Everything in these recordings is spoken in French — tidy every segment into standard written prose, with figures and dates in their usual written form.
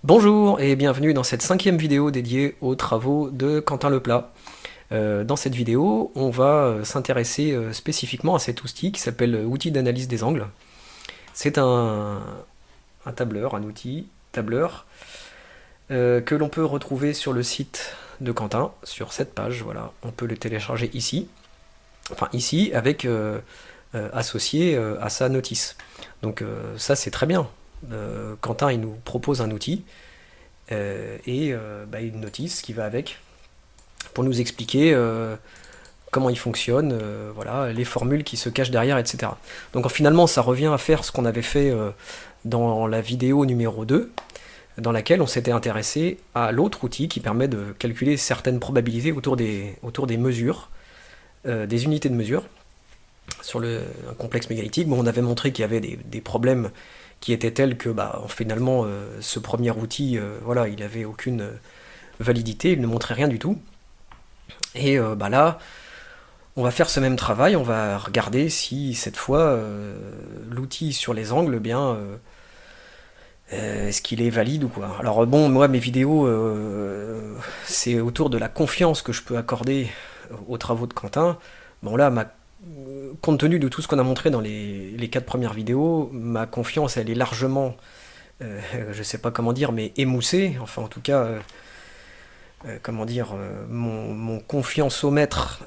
Bonjour et bienvenue dans cette 5e vidéo dédiée aux travaux de Quentin Leplat. Dans cette vidéo, on va s'intéresser spécifiquement à cet outil qui s'appelle outil d'analyse des angles. C'est un tableur, un outil tableur que l'on peut retrouver sur le site de Quentin, sur cette page. Voilà, on peut le télécharger ici, enfin ici, avec associé à sa notice. Donc ça c'est très bien. Quentin il nous propose un outil et une notice qui va avec pour nous expliquer comment il fonctionne, voilà, les formules qui se cachent derrière, etc. Donc finalement ça revient à faire ce qu'on avait fait dans la vidéo numéro 2, dans laquelle on s'était intéressé à l'autre outil qui permet de calculer certaines probabilités autour des mesures, des unités de mesure, sur un complexe mégalithique. Bon, on avait montré qu'il y avait des problèmes qui étaient tels que finalement ce premier outil, voilà, il n'avait aucune validité, il ne montrait rien du tout. Et là, on va faire ce même travail, on va regarder si cette fois l'outil sur les angles, est-ce qu'il est valide ou quoi. Alors bon, moi mes vidéos, c'est autour de la confiance que je peux accorder aux travaux de Quentin. Bon là, compte tenu de tout ce qu'on a montré dans les 4 premières vidéos, ma confiance elle est largement, je sais pas comment dire, mais émoussée, enfin en tout cas, comment dire, mon confiance-au-mètre,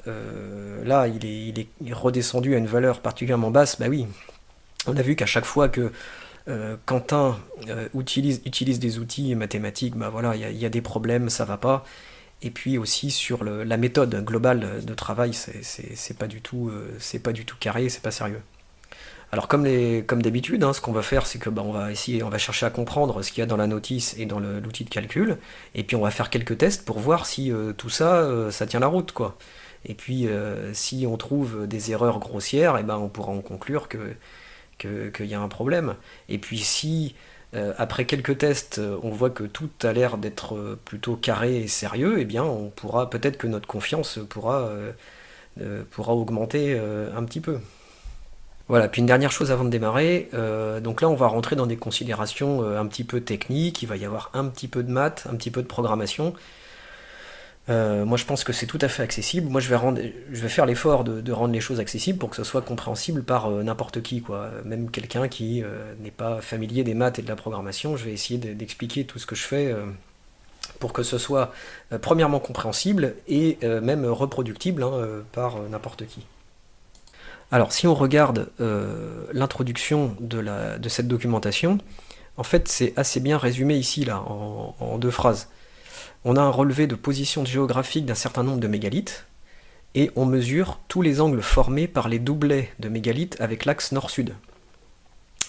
là il est redescendu à une valeur particulièrement basse. Bah oui, on a vu qu'à chaque fois que Quentin utilise des outils mathématiques, bah voilà, il y a des problèmes, ça va pas. Et puis aussi sur la méthode globale de travail, c'est pas du tout carré, c'est pas sérieux. Alors comme d'habitude, hein, ce qu'on va faire, c'est que on va chercher à comprendre ce qu'il y a dans la notice et dans l'outil de calcul, et puis on va faire quelques tests pour voir si tout ça, ça tient la route, quoi. Et puis si on trouve des erreurs grossières, et ben on pourra en conclure qu'il y a un problème. Et puis si après quelques tests, on voit que tout a l'air d'être plutôt carré et sérieux, et bien on pourra peut-être que notre confiance pourra augmenter un petit peu. Voilà, puis une dernière chose avant de démarrer, donc là on va rentrer dans des considérations un petit peu techniques, il va y avoir un petit peu de maths, un petit peu de programmation. Moi je pense que c'est tout à fait accessible. Moi je vais faire l'effort de rendre les choses accessibles pour que ce soit compréhensible par n'importe qui, quoi. Même quelqu'un qui n'est pas familier des maths et de la programmation, je vais essayer d'expliquer tout ce que je fais pour que ce soit premièrement compréhensible et même reproductible, hein, par n'importe qui. Alors si on regarde l'introduction de cette documentation, en fait c'est assez bien résumé ici là, en 2 phrases. On a un relevé de position géographique d'un certain nombre de mégalithes, et on mesure tous les angles formés par les doublets de mégalithes avec l'axe nord-sud.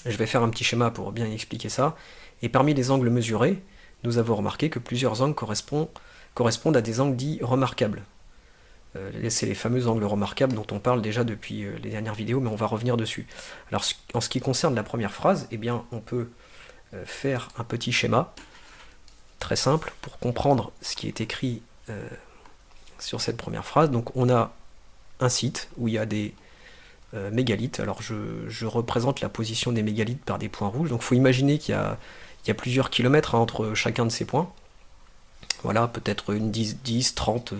Je vais faire un petit schéma pour bien expliquer ça. Et parmi les angles mesurés, nous avons remarqué que plusieurs angles correspondent à des angles dits remarquables. C'est les fameux angles remarquables dont on parle déjà depuis les dernières vidéos, mais on va revenir dessus. Alors en ce qui concerne la première phrase, eh bien, on peut faire un petit schéma très simple pour comprendre ce qui est écrit sur cette première phrase. Donc on a un site où il y a des mégalithes. Alors je représente la position des mégalithes par des points rouges. Donc il faut imaginer qu'il y a plusieurs kilomètres, hein, entre chacun de ces points. Voilà, peut-être une 10, 30,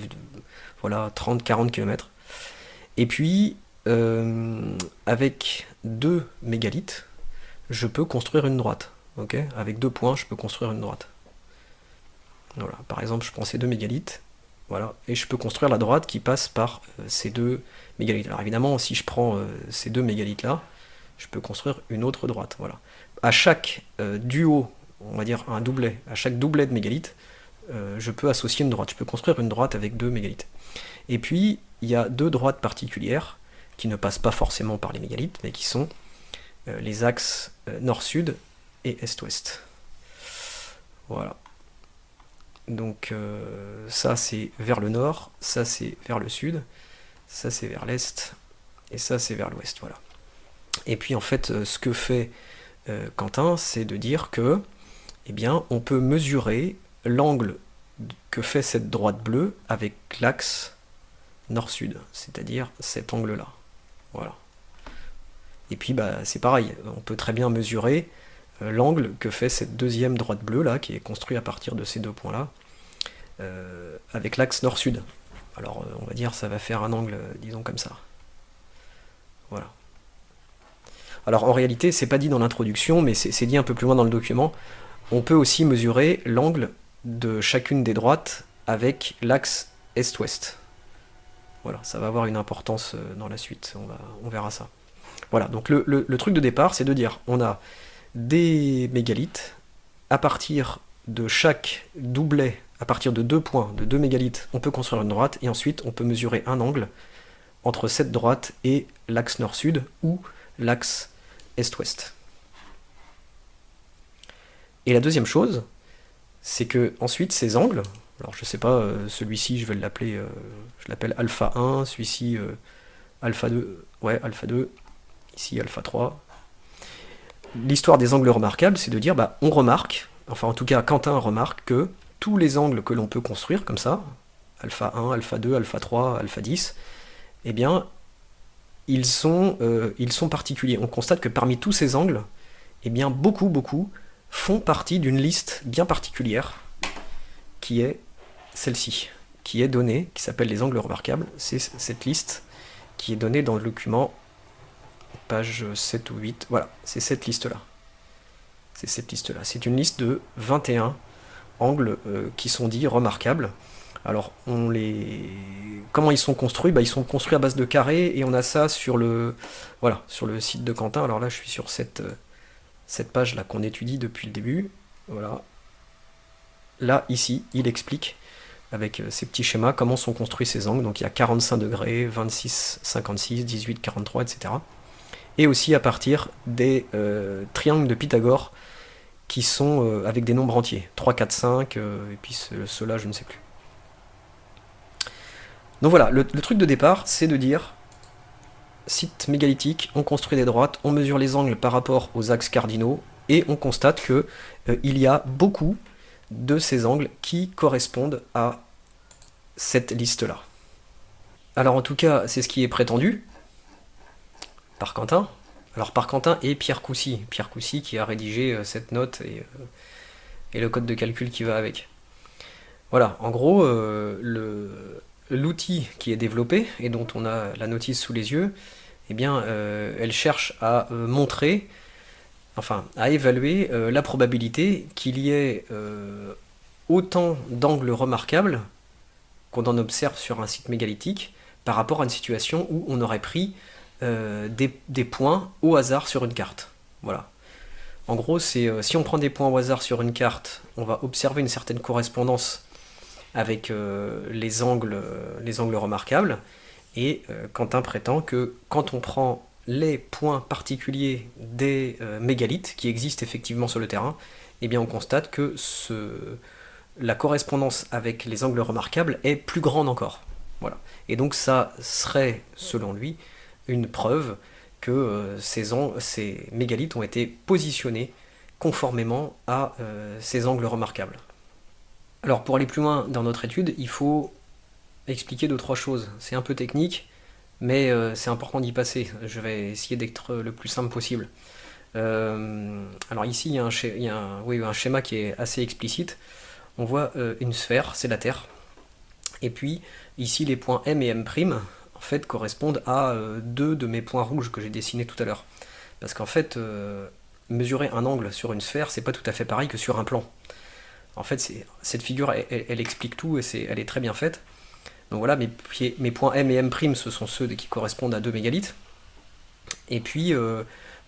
voilà, 30, 40 km. Et puis, avec 2 mégalithes, je peux construire une droite. Okay, avec 2 points, je peux construire une droite. Voilà, par exemple, je prends ces 2 mégalithes, voilà, et je peux construire la droite qui passe par ces 2 mégalithes. Alors évidemment, si je prends ces 2 mégalithes-là, je peux construire une autre droite. Voilà. À chaque duo, on va dire un doublet, à chaque doublet de mégalithes, je peux associer une droite. Je peux construire une droite avec 2 mégalithes. Et puis, il y a 2 droites particulières qui ne passent pas forcément par les mégalithes, mais qui sont les axes nord-sud et est-ouest. Voilà. Donc ça c'est vers le nord, ça c'est vers le sud, ça c'est vers l'est, et ça c'est vers l'ouest. Voilà. Et puis en fait, ce que fait Quentin, c'est de dire que, eh bien, on peut mesurer l'angle que fait cette droite bleue avec l'axe nord-sud, c'est-à-dire cet angle-là. Voilà. Et puis c'est pareil, on peut très bien mesurer l'angle que fait cette deuxième droite bleue là, qui est construite à partir de ces deux points là, avec l'axe nord-sud. Alors on va dire ça va faire un angle, disons comme ça. Voilà. Alors en réalité, c'est pas dit dans l'introduction, mais c'est dit un peu plus loin dans le document. On peut aussi mesurer l'angle de chacune des droites avec l'axe est-ouest. Voilà, ça va avoir une importance dans la suite, on verra ça. Voilà, donc le truc de départ, c'est de dire, on a des mégalithes, à partir de chaque doublet, à partir de 2 points, de 2 mégalithes, on peut construire une droite, et ensuite on peut mesurer un angle entre cette droite et l'axe nord-sud, ou l'axe est-ouest. Et la deuxième chose, c'est que ensuite ces angles, alors je sais pas, celui-ci je vais l'appeler, je l'appelle alpha 1, celui-ci alpha 2, ouais, alpha 2, ici alpha 3. L'histoire des angles remarquables, c'est de dire, bah, on remarque, enfin en tout cas Quentin remarque que tous les angles que l'on peut construire comme ça, alpha 1, alpha 2, alpha 3, alpha 10, eh bien, ils sont particuliers. On constate que parmi tous ces angles, eh bien, beaucoup font partie d'une liste bien particulière, qui est celle-ci, qui est donnée, qui s'appelle les angles remarquables. C'est cette liste qui est donnée dans le document, page 7 ou 8, voilà, c'est cette liste-là. C'est cette liste-là. C'est une liste de 21 angles qui sont dits remarquables. Alors, comment ils sont construits? Bah, ils sont construits à base de carrés, et on a ça sur le site de Quentin. Alors là, je suis sur cette page-là qu'on étudie depuis le début. Voilà. Là, ici, il explique, avec ces petits schémas, comment sont construits ces angles. Donc il y a 45 degrés, 26, 56, 18, 43, etc. Et aussi à partir des triangles de Pythagore, qui sont avec des nombres entiers. 3, 4, 5, et puis ceux-là, je ne sais plus. Donc voilà, le truc de départ, c'est de dire, site mégalithique, on construit des droites, on mesure les angles par rapport aux axes cardinaux, et on constate que il y a beaucoup de ces angles qui correspondent à cette liste-là. Alors en tout cas, c'est ce qui est prétendu par Quentin. Alors par Quentin et Pierre Coucy. Pierre Coucy qui a rédigé cette note et le code de calcul qui va avec. Voilà, en gros, l'outil qui est développé et dont on a la notice sous les yeux, eh bien, elle cherche à montrer, enfin, à évaluer la probabilité qu'il y ait autant d'angles remarquables qu'on en observe sur un site mégalithique par rapport à une situation où on aurait pris des points au hasard sur une carte. Voilà. En gros, c'est si on prend des points au hasard sur une carte, on va observer une certaine correspondance avec les angles remarquables, et Quentin prétend que quand on prend les points particuliers des mégalithes qui existent effectivement sur le terrain, eh bien on constate que la correspondance avec les angles remarquables est plus grande encore. Voilà. Et donc ça serait, selon lui, une preuve que ces mégalithes ont été positionnés conformément à ces angles remarquables. Alors pour aller plus loin dans notre étude, il faut expliquer 2-3 choses. C'est un peu technique, mais c'est important d'y passer. Je vais essayer d'être le plus simple possible. Alors ici, il y a un schéma qui est assez explicite. On voit une sphère, c'est la Terre. Et puis, ici, les points M et M', en fait, correspondent à deux de mes points rouges que j'ai dessinés tout à l'heure. Parce qu'en fait, mesurer un angle sur une sphère, c'est pas tout à fait pareil que sur un plan. En fait, cette figure, elle explique tout, et elle est très bien faite. Donc voilà, mes points M et M', ce sont ceux qui correspondent à 2 mégalithes. Et puis,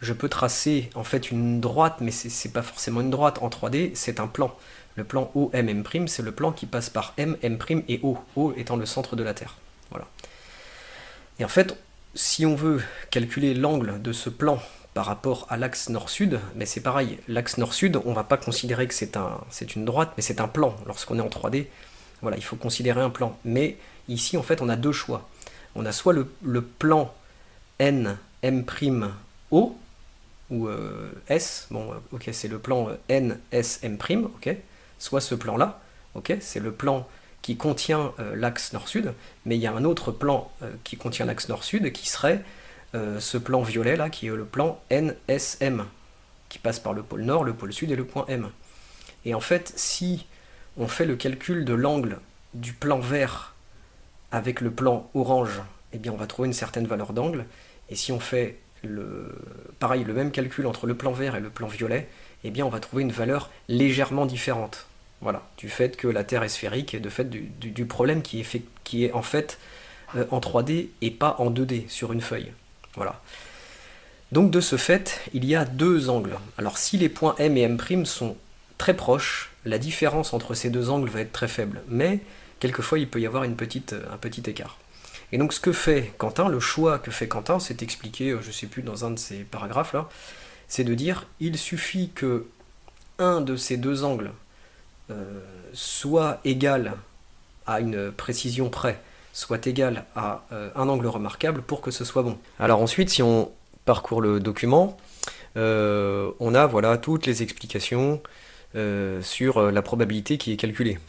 je peux tracer en fait une droite, mais c'est pas forcément une droite en 3D, c'est un plan. Le plan OMM', c'est le plan qui passe par M, M' et O, O étant le centre de la Terre. Voilà. Et en fait, si on veut calculer l'angle de ce plan par rapport à l'axe nord-sud, mais c'est pareil, l'axe nord-sud, on va pas considérer que c'est une droite, mais c'est un plan. Lorsqu'on est en 3D, voilà, il faut considérer un plan. Mais ici, en fait, on a deux choix. On a soit le plan N, M', O, ou S, bon, ok, c'est le plan N, S, M', ok, soit ce plan-là, ok, c'est le plan qui contient l'axe nord-sud, mais il y a un autre plan qui contient l'axe nord-sud qui serait ce plan violet là, qui est le plan NSM, qui passe par le pôle nord, le pôle sud et le point M. Et en fait, si on fait le calcul de l'angle du plan vert avec le plan orange, eh bien on va trouver une certaine valeur d'angle. Et si on fait pareil, le même calcul entre le plan vert et le plan violet, eh bien on va trouver une valeur légèrement différente. Voilà, du fait que la Terre est sphérique et de fait du problème qui est en fait en 3D et pas en 2D sur une feuille. Voilà. Donc de ce fait, il y a deux angles. Alors si les points M et M' sont très proches, la différence entre ces deux angles va être très faible. Mais quelquefois, il peut y avoir un petit écart. Et donc ce que fait Quentin, le choix que fait Quentin, c'est expliqué, je ne sais plus, dans un de ces paragraphes là, c'est de dire il suffit que un de ces deux angles soit égal à une précision près, soit égal à un angle remarquable pour que ce soit bon. Alors ensuite, si on parcourt le document, on a voilà, toutes les explications sur la probabilité qui est calculée,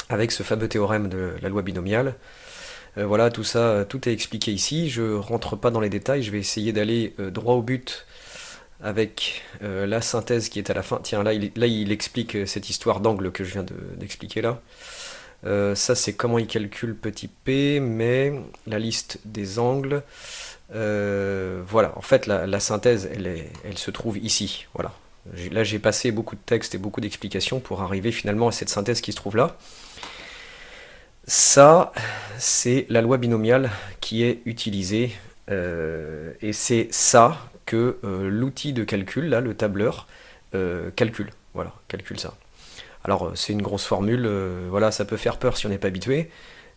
avec ce fameux théorème de la loi binomiale. Voilà, tout ça, tout est expliqué ici. Je rentre pas dans les détails, je vais essayer d'aller droit au but avec la synthèse qui est à la fin. Tiens, là, il explique cette histoire d'angle que je viens d'expliquer là. Ça, c'est comment il calcule petit p, mais la liste des angles, voilà, en fait, la synthèse, elle se trouve ici. Voilà. Là, j'ai passé beaucoup de textes et beaucoup d'explications pour arriver finalement à cette synthèse qui se trouve là. Ça, c'est la loi binomiale qui est utilisée, et c'est ça que l'outil de calcul, là, le tableur, calcule. Voilà, calcule ça. Alors, c'est une grosse formule, voilà, ça peut faire peur si on n'est pas habitué,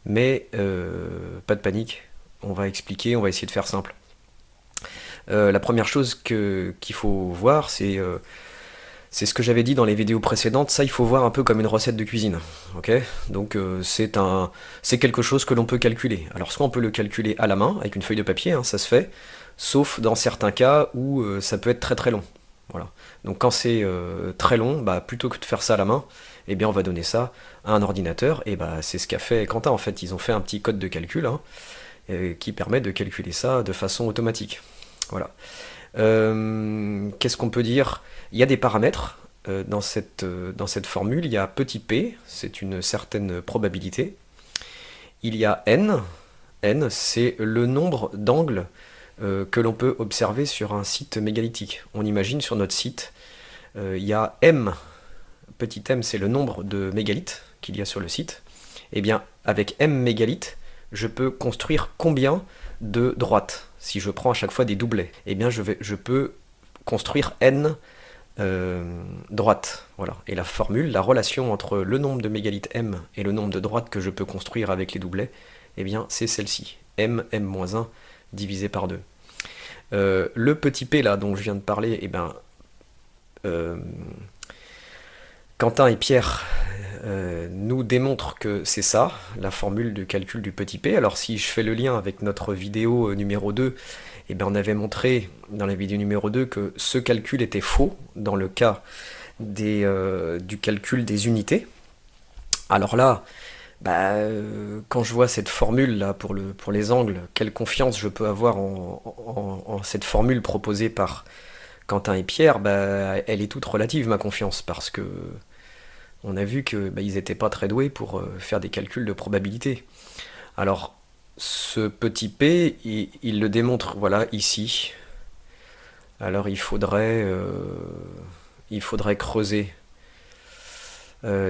mais pas de panique, on va expliquer, on va essayer de faire simple. La première chose qu'il faut voir, c'est ce que j'avais dit dans les vidéos précédentes, ça il faut voir un peu comme une recette de cuisine, ok? Donc c'est quelque chose que l'on peut calculer. Alors soit on peut le calculer à la main, avec une feuille de papier, hein, ça se fait, sauf dans certains cas où ça peut être très très long. Voilà. Donc quand c'est très long, bah, plutôt que de faire ça à la main, eh bien on va donner ça à un ordinateur, et bah, c'est ce qu'a fait Quentin en fait, ils ont fait un petit code de calcul hein, qui permet de calculer ça de façon automatique. Voilà. Qu'est-ce qu'on peut dire? Il y a des paramètres dans cette formule. Il y a petit p, c'est une certaine probabilité. Il y a n. N, c'est le nombre d'angles que l'on peut observer sur un site mégalithique. On imagine sur notre site, il y a m. Petit m, c'est le nombre de mégalithes qu'il y a sur le site. Et bien, avec m mégalithes, je peux construire combien de droites? Si je prends à chaque fois des doublets, eh bien je peux construire n droites. Voilà. Et la formule, la relation entre le nombre de mégalithes m et le nombre de droites que je peux construire avec les doublets, eh bien c'est celle-ci. m-1 divisé par 2. Le petit p là dont je viens de parler, eh bien, Quentin et Pierre nous démontrent que c'est ça, la formule de calcul du petit p. Alors si je fais le lien avec notre vidéo numéro 2, eh bien, on avait montré dans la vidéo numéro 2 que ce calcul était faux dans le cas du calcul des unités. Alors là, bah, quand je vois cette formule là pour les angles, quelle confiance je peux avoir en cette formule proposée par Quentin et Pierre, bah, elle est toute relative ma confiance, parce que on a vu que bah, ils n'étaient pas très doués pour faire des calculs de probabilité. Alors ce petit p, il le démontre voilà ici. Alors il faudrait creuser.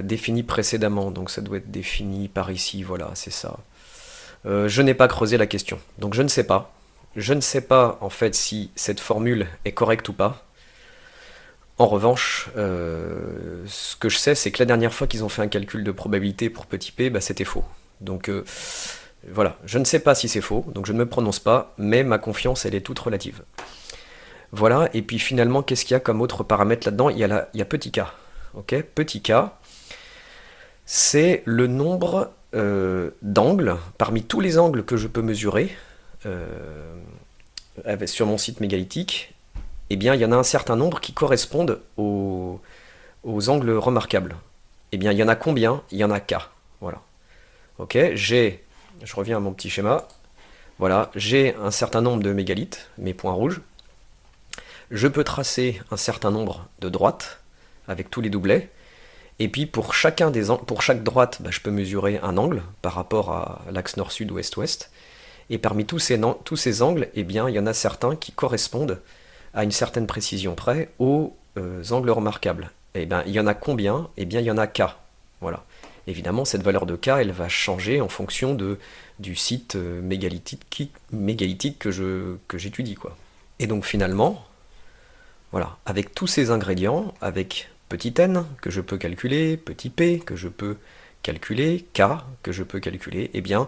Défini précédemment, donc ça doit être défini par ici, voilà, c'est ça. Je n'ai pas creusé la question, donc je ne sais pas. Je ne sais pas en fait si cette formule est correcte ou pas. En revanche, ce que je sais, c'est que la dernière fois qu'ils ont fait un calcul de probabilité pour petit p, bah, c'était faux. Donc voilà, je ne sais pas si c'est faux, donc je ne me prononce pas, mais ma confiance, elle est toute relative. Voilà, et puis finalement, qu'est-ce qu'il y a comme autre paramètre là-dedans? Il y a petit k. Ok, petit k, c'est le nombre d'angles, parmi tous les angles que je peux mesurer sur mon site mégalithique, eh bien, il y en a un certain nombre qui correspondent aux angles remarquables. Eh bien, il y en a combien? Il y en a k. Voilà. Ok, je reviens à mon petit schéma. Voilà, j'ai un certain nombre de mégalithes, mes points rouges. Je peux tracer un certain nombre de droites avec tous les doublets. Et puis pour chaque droite, bah, je peux mesurer un angle par rapport à l'axe nord-sud, ouest-ouest. Et parmi tous ces angles, eh bien, il y en a certains qui correspondent à une certaine précision près aux angles remarquables. Et bien, il y en a combien? Eh bien, il y en a K. Voilà. Évidemment, cette valeur de K, elle va changer en fonction du site mégalithique que j'étudie, quoi. Et donc finalement, voilà, avec tous ces ingrédients, avec petit n que je peux calculer, petit p que je peux calculer, k que je peux calculer, eh bien,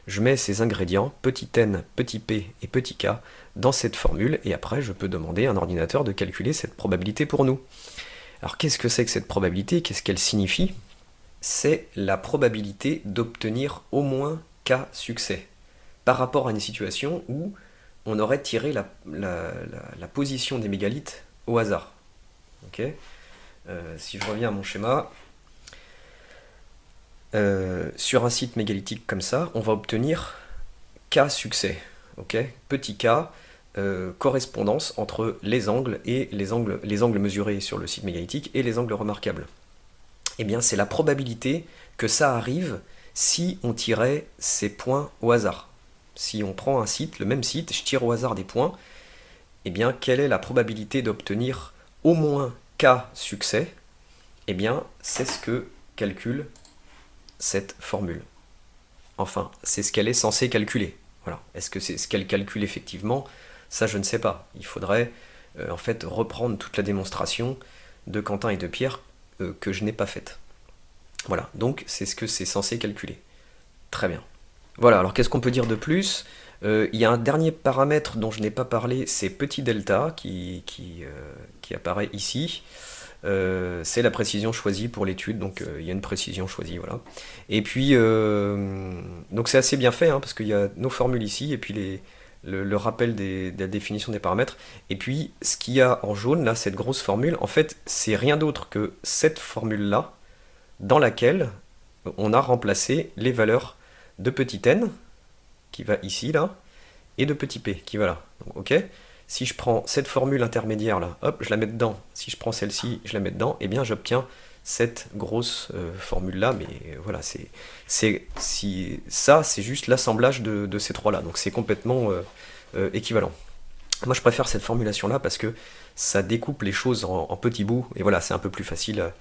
je mets ces ingrédients, petit n, petit p et petit k, dans cette formule, et après je peux demander à un ordinateur de calculer cette probabilité pour nous. Alors qu'est-ce que c'est que cette probabilité? Qu'est-ce qu'elle signifie? C'est la probabilité d'obtenir au moins k succès, par rapport à une situation où on aurait tiré la position des mégalithes au hasard. Okay, si je reviens à mon schéma, sur un site mégalithique comme ça, on va obtenir K succès. Okay, petit K, correspondance entre les angles et les angles mesurés sur le site mégalithique et les angles remarquables. Eh bien, c'est la probabilité que ça arrive si on tirait ces points au hasard. Si on prend un site, le même site, je tire au hasard des points, eh bien, quelle est la probabilité d'obtenir au moins K succès? Eh bien, c'est ce que calcule cette formule. Enfin, c'est ce qu'elle est censée calculer. Voilà. Est-ce que c'est ce qu'elle calcule effectivement? Ça, je ne sais pas. Il faudrait en fait reprendre toute la démonstration de Quentin et de Pierre que je n'ai pas faite. Voilà, donc c'est ce que c'est censé calculer. Très bien. Voilà, alors qu'est-ce qu'on peut dire de plus? Il y a un dernier paramètre dont je n'ai pas parlé, c'est petit delta qui apparaît ici. C'est la précision choisie pour l'étude, donc il y a une précision choisie, voilà. Et puis, donc c'est assez bien fait, hein, parce qu'il y a nos formules ici, et puis le rappel de la définition des paramètres. Et puis, ce qu'il y a en jaune, là, cette grosse formule, en fait, c'est rien d'autre que cette formule-là, dans laquelle on a remplacé les valeurs de petit n, qui va ici, là, et de petit p, qui va là. Donc, ok, si je prends cette formule intermédiaire, là, hop, je la mets dedans. Si je prends celle-ci, je la mets dedans, et bien j'obtiens cette grosse formule-là, mais voilà, ça, c'est juste l'assemblage de ces trois-là, donc c'est complètement équivalent. Moi, je préfère cette formulation-là parce que ça découpe les choses en petits bouts, et voilà, c'est un peu plus facile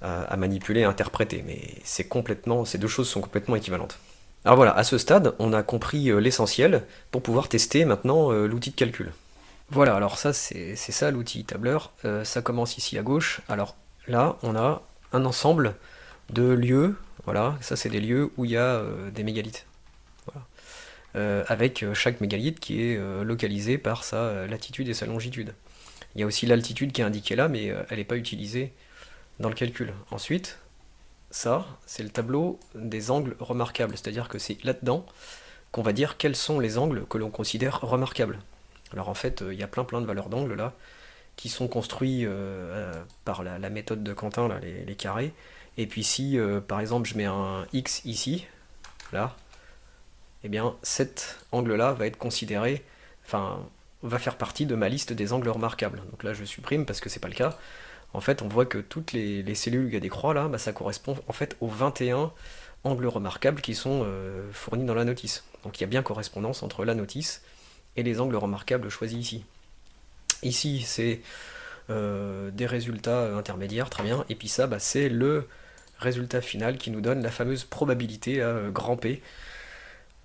à manipuler, à interpréter, mais ces deux choses sont complètement équivalentes. Alors voilà, à ce stade, on a compris l'essentiel pour pouvoir tester maintenant l'outil de calcul. Voilà, alors ça c'est ça l'outil tableur, ça commence ici à gauche. Alors là, on a un ensemble de lieux, voilà, ça c'est des lieux où il y a des mégalithes. Voilà. Avec chaque mégalith qui est localisé par sa latitude et sa longitude. Il y a aussi l'altitude qui est indiquée là, mais elle n'est pas utilisée dans le calcul. Ensuite, ça, c'est le tableau des angles remarquables, c'est-à-dire que c'est là-dedans qu'on va dire quels sont les angles que l'on considère remarquables. Alors en fait, il y a plein de valeurs d'angles là, qui sont construits par la méthode de Quentin, là, les carrés. Et puis si, par exemple, je mets un X ici, là, eh bien cet angle-là va être considéré, enfin, va faire partie de ma liste des angles remarquables. Donc là, je supprime parce que c'est pas le cas. En fait, on voit que toutes les cellules où il y a des croix là, bah, ça correspond en fait aux 21 angles remarquables qui sont fournis dans la notice. Donc il y a bien correspondance entre la notice et les angles remarquables choisis ici. Ici, c'est des résultats intermédiaires, très bien, et puis ça, bah, c'est le résultat final qui nous donne la fameuse probabilité à grand P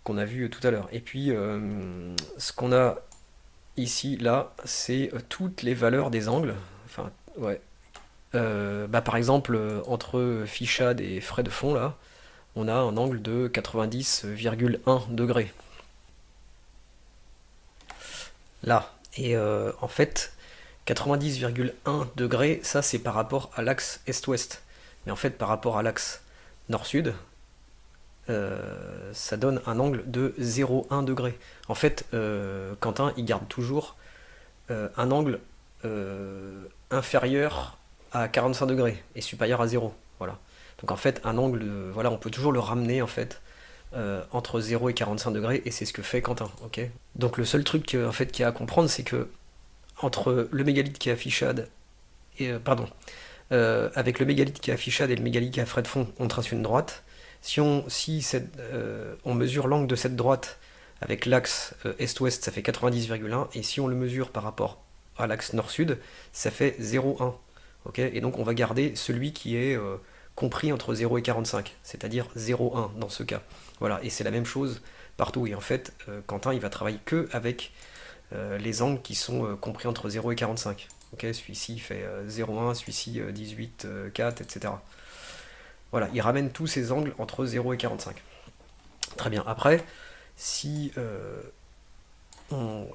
qu'on a vu tout à l'heure. Et puis, ce qu'on a ici, là, c'est toutes les valeurs des angles, enfin, ouais. Bah, par exemple, entre Fichade et frais de fond, là, on a un angle de 90,1 degrés. Là. Et en fait, 90,1 degrés, ça c'est par rapport à l'axe est-ouest. Mais en fait, par rapport à l'axe nord-sud, ça donne un angle de 0,1 degré. En fait, Quentin, il garde toujours un angle inférieur à 45 degrés et supérieur à 0. Voilà. Donc en fait, un angle, voilà, on peut toujours le ramener en fait entre 0 et 45 degrés, et c'est ce que fait Quentin. Okay, donc le seul truc en fait qu'il y a à comprendre, c'est que entre le mégalithe qui est affichade et avec le mégalithe qui est affichade et le mégalithe qui est à frais de fond, on trace une droite. On mesure l'angle de cette droite avec l'axe est-ouest, ça fait 90,1, et si on le mesure par rapport à l'axe nord-sud, ça fait 0,1. Okay, et donc on va garder celui qui est compris entre 0 et 45, c'est-à-dire 0,1 dans ce cas. Voilà, et c'est la même chose partout. Et en fait, Quentin, il va travailler que avec les angles qui sont compris entre 0 et 45. Okay, celui-ci fait 0,1, celui-ci 18, 4, etc. Voilà, il ramène tous ces angles entre 0 et 45. Très bien. Après, si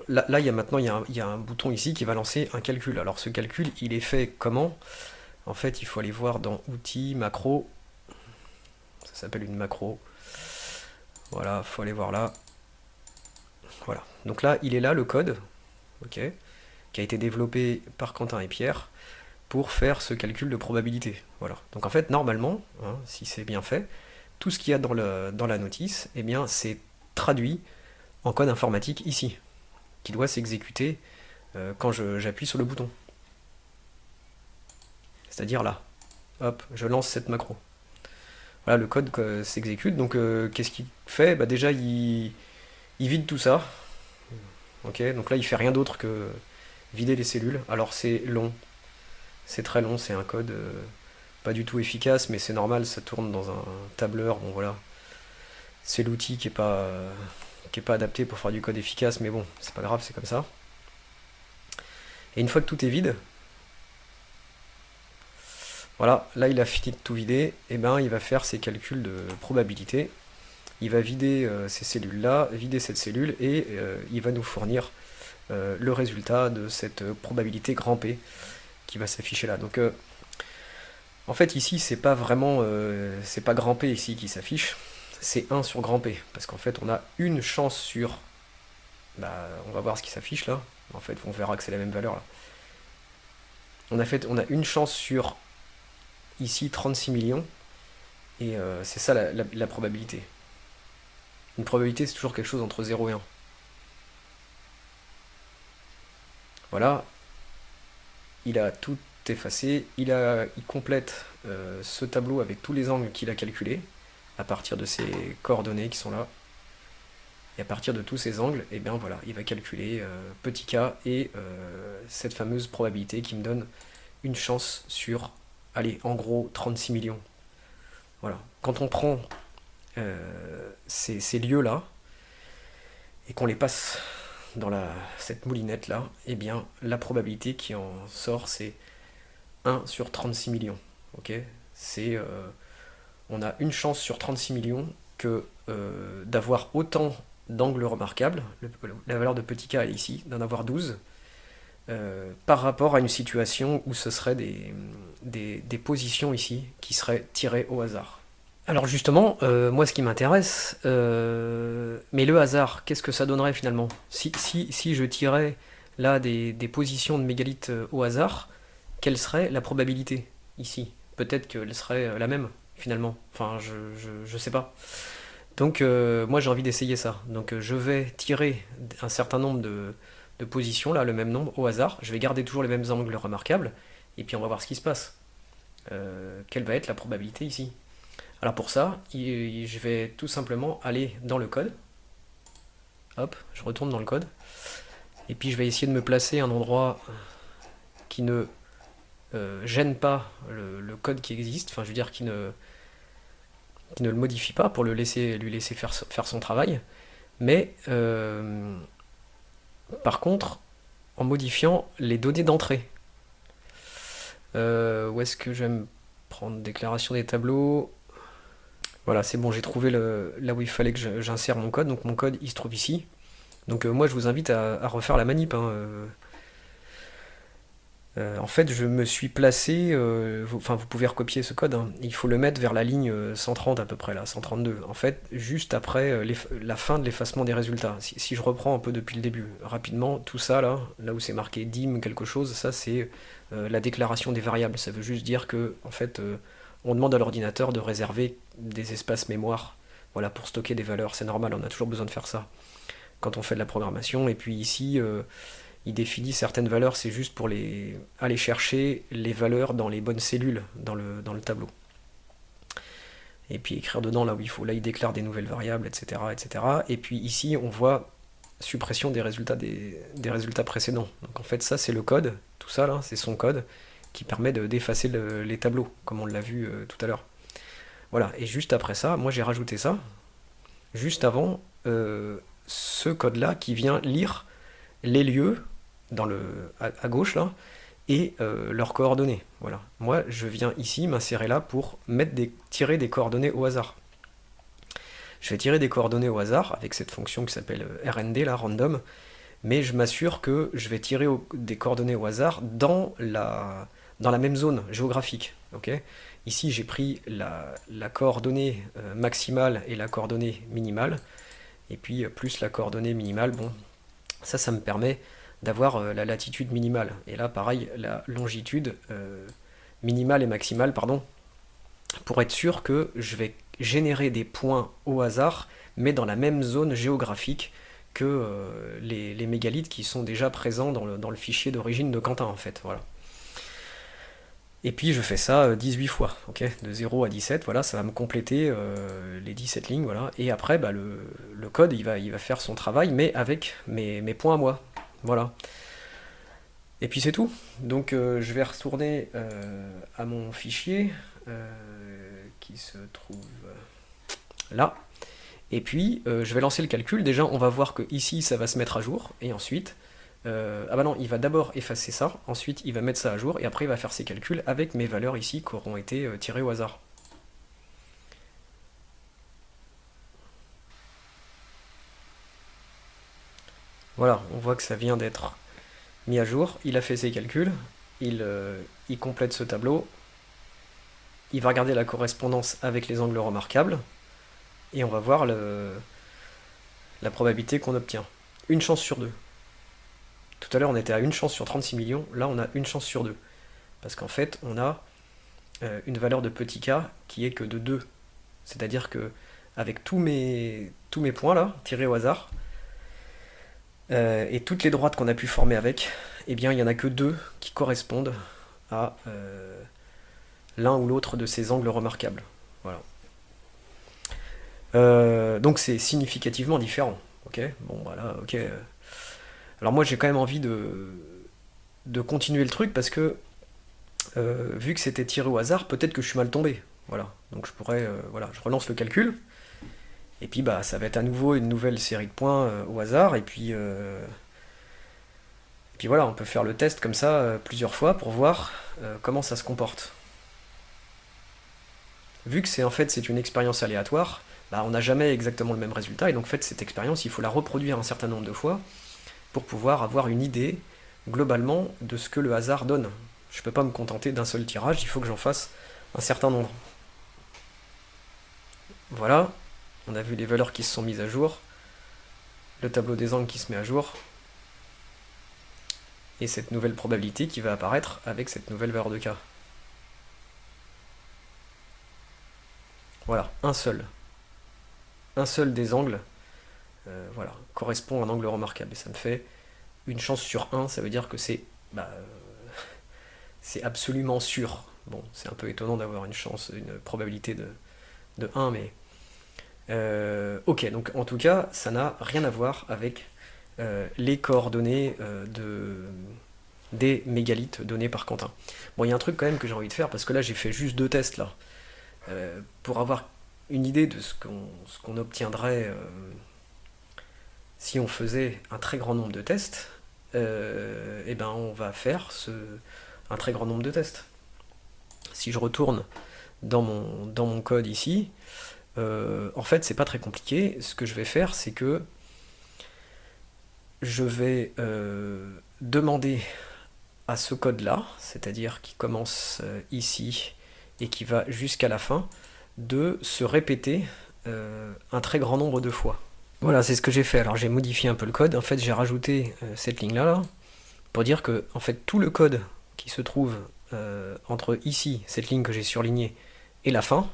là, il y a un bouton ici qui va lancer un calcul. Alors ce calcul, il est fait comment? En fait, il faut aller voir dans Outils, Macro. Ça s'appelle une macro. Voilà, il faut aller voir là. Voilà. Donc là, il est là, le code, ok, qui a été développé par Quentin et Pierre pour faire ce calcul de probabilité. Voilà. Donc en fait, normalement, hein, si c'est bien fait, tout ce qu'il y a dans la notice, eh bien, c'est traduit en code informatique ici, qui doit s'exécuter quand j'appuie sur le bouton. C'est-à-dire là. Hop, je lance cette macro. Voilà, le code s'exécute. Donc qu'est-ce qu'il fait? Bah, déjà, il vide tout ça. Ok, donc là, il fait rien d'autre que vider les cellules. Alors c'est long. C'est très long, c'est un code pas du tout efficace, mais c'est normal, ça tourne dans un tableur. Bon voilà. C'est l'outil qui est pas adapté pour faire du code efficace, mais bon, c'est pas grave, c'est comme ça. Et une fois que tout est vide, voilà, là il a fini de tout vider, et ben il va faire ses calculs de probabilité. Il va vider ces cellules-là, vider cette cellule, et il va nous fournir le résultat de cette probabilité grand P qui va s'afficher là. Donc en fait ici c'est pas vraiment c'est pas grand P ici qui s'affiche, c'est 1 sur grand P, parce qu'en fait on a une chance sur, bah, on va voir ce qui s'affiche là, en fait on verra que c'est la même valeur là. On a une chance sur ici 36 millions, et c'est ça la probabilité. Une probabilité, c'est toujours quelque chose entre 0 et 1. Voilà, il a tout effacé, il complète ce tableau avec tous les angles qu'il a calculés, à partir de ces coordonnées qui sont là. Et à partir de tous ces angles, et bien voilà, il va calculer petit k et cette fameuse probabilité qui me donne une chance sur, allez, en gros, 36 millions. Voilà. Quand on prend ces lieux-là, et qu'on les passe dans cette moulinette-là, eh bien, la probabilité qui en sort, c'est 1 sur 36 millions. Okay, on a une chance sur 36 millions que d'avoir autant d'angles remarquables, la valeur de petit k est ici, d'en avoir 12, par rapport à une situation où ce serait des positions ici qui seraient tirées au hasard. Alors justement, moi ce qui m'intéresse, mais le hasard, qu'est-ce que ça donnerait finalement? Si je tirais là des positions de mégalithes au hasard, quelle serait la probabilité ici? Peut-être qu'elle serait la même finalement, enfin je sais pas. Donc moi j'ai envie d'essayer ça. Donc je vais tirer un certain nombre de positions, là le même nombre au hasard, je vais garder toujours les mêmes angles remarquables, et puis on va voir ce qui se passe. Quelle va être la probabilité ici? Alors pour ça, je vais tout simplement aller dans le code. Hop, je retourne dans le code. Et puis je vais essayer de me placer à un endroit qui ne gêne pas le code qui existe, enfin je veux dire qui ne le modifie pas pour lui laisser faire son travail. Mais par contre, en modifiant les données d'entrée. Où est-ce que je vais me prendre déclaration des tableaux? Voilà, c'est bon, j'ai trouvé là où il fallait que j'insère mon code. Donc mon code, il se trouve ici. Donc moi, je vous invite à refaire la manip. Hein. En fait, je me suis placé... vous pouvez recopier ce code. Hein. Il faut le mettre vers la ligne 130 à peu près, là, 132. En fait, juste après la fin de l'effacement des résultats. Si je reprends un peu depuis le début, rapidement, tout ça, là où c'est marqué dim quelque chose, ça c'est la déclaration des variables. Ça veut juste dire que, en fait... on demande à l'ordinateur de réserver des espaces mémoire, voilà, pour stocker des valeurs. C'est normal, on a toujours besoin de faire ça quand on fait de la programmation. Et puis ici, il définit certaines valeurs, c'est juste pour aller chercher les valeurs dans les bonnes cellules dans le tableau. Et puis écrire dedans là où il faut. Là, il déclare des nouvelles variables, etc., etc. Et puis ici, on voit suppression des résultats précédents. Donc en fait, ça, c'est le code. Tout ça, là, c'est son code qui permet d'effacer les tableaux, comme on l'a vu tout à l'heure. Voilà. Et juste après ça, moi, j'ai rajouté ça, juste avant ce code-là qui vient lire les lieux à gauche, là, et leurs coordonnées. Voilà. Moi, je viens ici m'insérer là pour tirer des coordonnées au hasard. Je vais tirer des coordonnées au hasard avec cette fonction qui s'appelle RND, là, random, mais je m'assure que je vais tirer des coordonnées au hasard dans la même zone géographique. Okay, ici, j'ai pris la coordonnée maximale et la coordonnée minimale, et puis plus la coordonnée minimale. Bon, ça me permet d'avoir la latitude minimale. Et là, pareil, la longitude minimale et maximale, pardon, pour être sûr que je vais générer des points au hasard, mais dans la même zone géographique que les mégalithes qui sont déjà présents dans le fichier d'origine de Quentin, en fait. Voilà. Et puis je fais ça 18 fois, ok, de 0 à 17, voilà, ça va me compléter les 17 lignes, voilà. Et après, bah, le code, il va faire son travail, mais avec mes points à moi. Voilà. Et puis c'est tout. Donc je vais retourner à mon fichier qui se trouve là. Et puis je vais lancer le calcul. Déjà, on va voir que ici, ça va se mettre à jour. Et ensuite, ah bah non, il va d'abord effacer ça. Ensuite, il va mettre ça à jour. Et après, il va faire ses calculs avec mes valeurs ici qui auront été tirées au hasard. Voilà, on voit que ça vient d'être mis à jour. Il a fait ses calculs. Il complète ce tableau. Il va regarder la correspondance avec les angles remarquables. Et on va voir la probabilité qu'on obtient. Une chance sur deux. Tout à l'heure, on était à une chance sur 36 millions. Là, on a une chance sur deux. Parce qu'en fait, on a une valeur de petit k qui est que de 2. C'est-à-dire que avec tous mes points là, tirés au hasard, et toutes les droites qu'on a pu former avec, eh bien, il n'y en a que 2 qui correspondent à l'un ou l'autre de ces angles remarquables. Voilà. Donc c'est significativement différent. Ok, bon voilà, ok. Alors moi j'ai quand même envie de continuer le truc parce que vu que c'était tiré au hasard, peut-être que je suis mal tombé. Voilà. Donc je pourrais, voilà, je relance le calcul. Et puis bah ça va être à nouveau une nouvelle série de points au hasard. Et puis voilà, on peut faire le test comme ça plusieurs fois pour voir comment ça se comporte. Vu que c'est une expérience aléatoire, bah, on n'a jamais exactement le même résultat, et donc en fait cette expérience, il faut la reproduire un certain nombre de fois pour pouvoir avoir une idée globalement de ce que le hasard donne. Je ne peux pas me contenter d'un seul tirage, il faut que j'en fasse un certain nombre. Voilà, on a vu les valeurs qui se sont mises à jour, le tableau des angles qui se met à jour, et cette nouvelle probabilité qui va apparaître avec cette nouvelle valeur de k. Voilà, un seul des angles voilà, correspond à un angle remarquable. Et ça me fait une chance sur 1, ça veut dire que c'est absolument sûr. Bon, c'est un peu étonnant d'avoir une probabilité de 1, mais ok, donc en tout cas, ça n'a rien à voir avec les coordonnées des mégalithes donnés par Quentin. Bon, il y a un truc quand même que j'ai envie de faire, parce que là j'ai fait juste 2 tests là, pour avoir une idée de ce qu'on obtiendrait si on faisait un très grand nombre de tests, et ben on va faire un très grand nombre de tests. Si je retourne dans mon code ici, en fait c'est pas très compliqué. Ce que je vais faire, c'est que je vais demander à ce code là, c'est-à-dire qui commence ici et qui va jusqu'à la fin, de se répéter un très grand nombre de fois. Voilà, c'est ce que j'ai fait. Alors j'ai modifié un peu le code. En fait, j'ai rajouté cette ligne-là pour dire que en fait tout le code qui se trouve entre ici, cette ligne que j'ai surlignée, et la fin,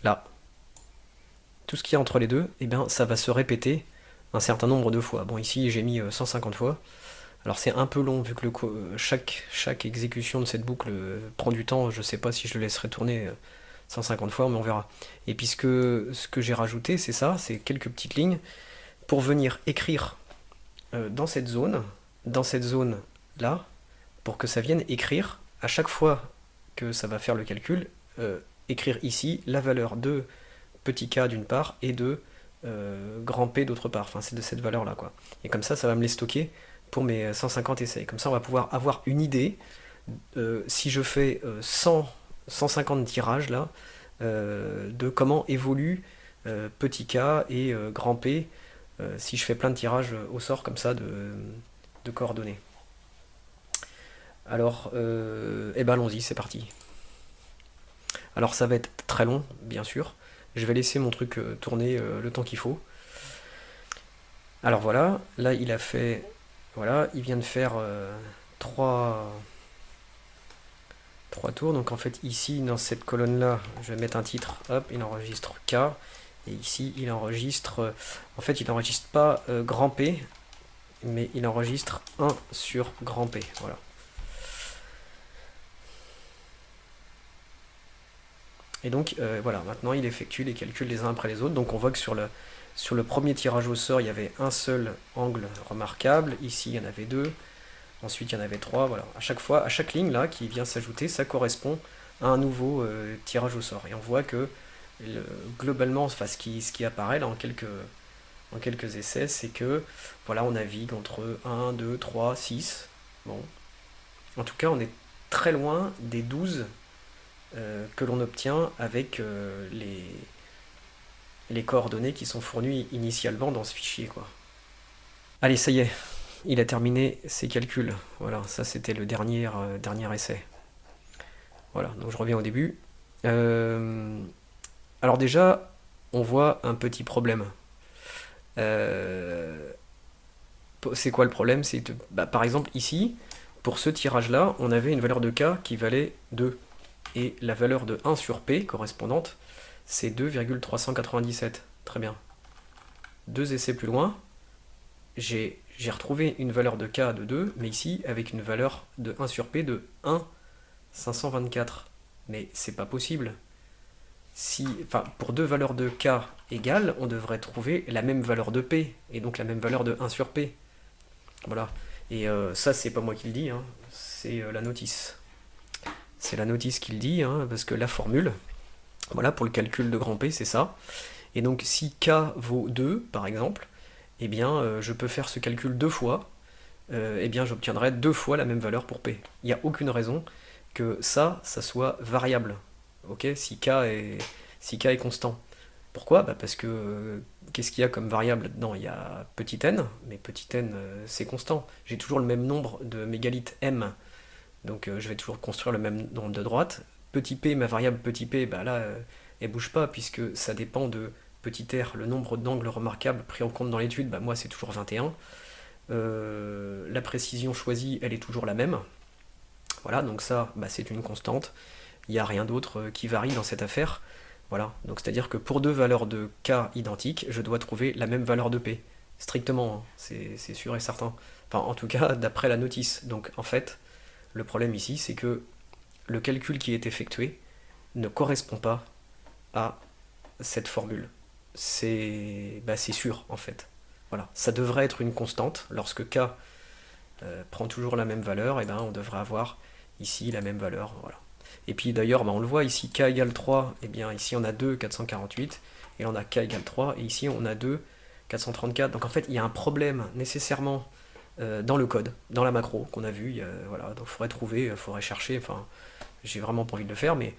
là, tout ce qu'il y a entre les deux, eh bien, ça va se répéter un certain nombre de fois. Bon, ici, j'ai mis 150 fois. Alors, c'est un peu long, vu que chaque exécution de cette boucle prend du temps. Je sais pas si je le laisserai tourner 150 fois, mais on verra. Et puisque ce que j'ai rajouté, c'est ça, c'est quelques petites lignes pour venir écrire dans cette zone là, pour que ça vienne écrire à chaque fois que ça va faire le calcul, écrire ici la valeur de petit k d'une part et de grand P d'autre part. Enfin, c'est de cette valeur là quoi. Et comme ça va me les stocker pour mes 150 essais. Comme ça, on va pouvoir avoir une idée si je fais 150 tirages là, de comment évolue petit k et grand P si je fais plein de tirages au sort comme ça de coordonnées. Alors, eh ben allons-y, c'est parti. Alors ça va être très long, bien sûr. Je vais laisser mon truc tourner le temps qu'il faut. Alors voilà, là il a fait... Voilà, il vient de faire 3 tours. Donc en fait ici, dans cette colonne-là, je vais mettre un titre. Hop, il enregistre K. Et ici, il enregistre... en fait, il n'enregistre pas grand P, mais il enregistre 1 sur grand P. Voilà. Et donc voilà, maintenant il effectue les calculs les uns après les autres. Donc on voit que sur le premier tirage au sort, il y avait un seul angle remarquable. Ici, il y en avait 2. Ensuite, il y en avait 3. Voilà. À chaque fois, à chaque ligne là qui vient s'ajouter, ça correspond à un nouveau tirage au sort. Et on voit que globalement, enfin, ce qui apparaît là en quelques essais, c'est que voilà, on navigue entre 1, 2, 3, 6. Bon. En tout cas, on est très loin des 12 que l'on obtient avec les coordonnées qui sont fournies initialement dans ce fichier, quoi. Allez, ça y est, il a terminé ses calculs. Voilà, ça c'était le dernier essai. Voilà, donc je reviens au début. Alors déjà, on voit un petit problème. C'est quoi le problème? Par exemple, ici, pour ce tirage-là, on avait une valeur de K qui valait 2. Et la valeur de 1 sur P correspondante, c'est 2,397. Très bien. 2 essais plus loin, j'ai retrouvé une valeur de K de 2, mais ici avec une valeur de 1 sur P de 1,524. Mais c'est pas possible. Pour deux valeurs de K égales, on devrait trouver la même valeur de P, et donc la même valeur de 1 sur P. Voilà. Et ça, c'est pas moi qui le dis, hein, c'est la notice. C'est la notice qui le dit, hein, parce que la formule, voilà, pour le calcul de grand P, c'est ça. Et donc si K vaut 2, par exemple, eh bien je peux faire ce calcul 2 fois, eh bien j'obtiendrai 2 fois la même valeur pour P. Il n'y a aucune raison que ça soit variable. Ok, si K est constant. Pourquoi? Parce que qu'est-ce qu'il y a comme variable là-dedans? Il y a petit n, mais petit n c'est constant. J'ai toujours le même nombre de mégalithes m, donc je vais toujours construire le même nombre de droites. Petit p, ma variable petit p, là, elle bouge pas puisque ça dépend de petit r, le nombre d'angles remarquables pris en compte dans l'étude, moi c'est toujours 21. La précision choisie, elle est toujours la même. Voilà, donc ça, c'est une constante. Il n'y a rien d'autre qui varie dans cette affaire. Voilà, donc c'est-à-dire que pour deux valeurs de k identiques, je dois trouver la même valeur de p. Strictement, hein, c'est sûr et certain. Enfin, en tout cas, d'après la notice. Donc en fait, le problème ici, c'est que le calcul qui est effectué ne correspond pas à cette formule. C'est sûr, en fait. Voilà, ça devrait être une constante. Lorsque k prend toujours la même valeur, et on devrait avoir ici la même valeur. Voilà. Et puis d'ailleurs, on le voit ici, k égale 3, et bien ici on a 2, 448, et là on a k égale 3, et ici on a 2, 434. Donc en fait, il y a un problème nécessairement dans le code, dans la macro qu'on a vu. Voilà, donc il faudrait trouver, il faudrait chercher, enfin, j'ai vraiment pas envie de le faire, mais